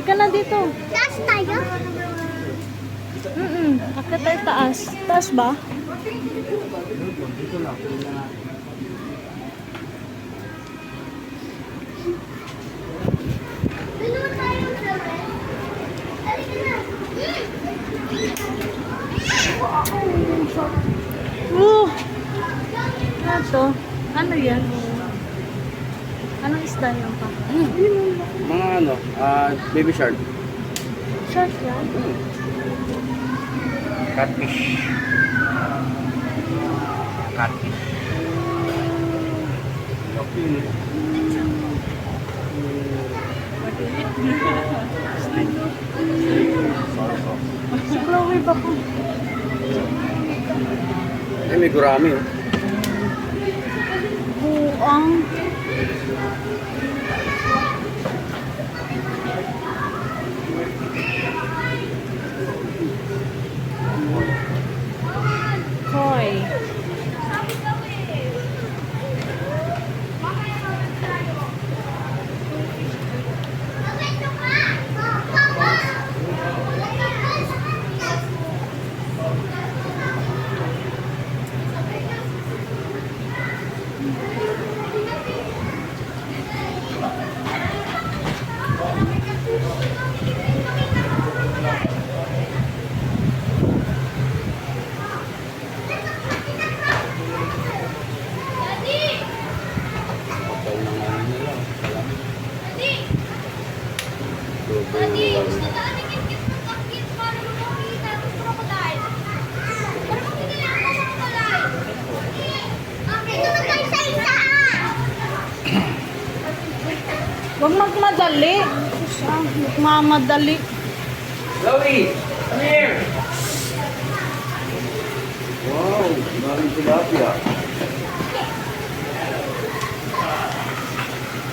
Halika na dito. Taas tayo? Akit tayo taas. Taas ba? Doon naman tayo sa halika na. Ano to? Ano yan? Anong isda yan pa? Mga ano, baby shark. Shark yan? Catfish. Catfish. Si Chloe ba po? Eh, may gurami oh. Buang. Koi. Hotel ng ano nila. Daddy, gusto na anikit-kit ng kakit para makakita ng crocodile. Para makikita ang crocodile. Dito na tayo sa isa. Huwag magmadali. Magmamadali. Chloe, come here! Wow, maraming tilapia.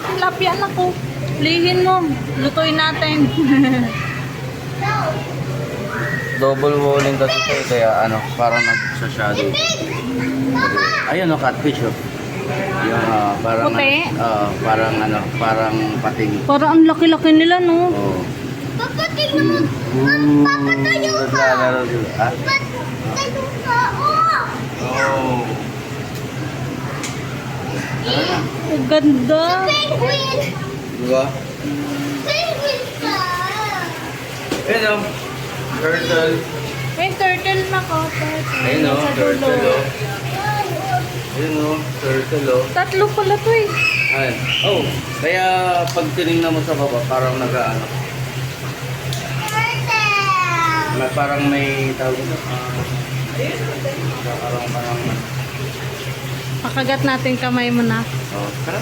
Tilapia na ko. Lihin mo. Lutuin natin. Double walling kasi ito eh, kaya ano, parang nag-shadow. Ayun o, catfish oh. Yung parang, Puti? parang ano, parang pating. Parang ang laki-laki nila, no? Oh. Papa, tingnan mo. Papa, tayo ka. Naglalaro sila. Ah? Tayo ka. Oh! Oh. Ang ganda. Penguin. Diba? Penguin ka. Ayun o. Turtle. May turtle na ko. Turtle. Ayun o, Sa turtle dulo. o. Ayun o, turtle o. Tatlo pala to eh. Ayun. Oh, kaya pag tinignan mo sa baba, parang nag-ano. Turtle. Parang may tawag ito. Parang Pakagat natin kamay mo na. oh, tara.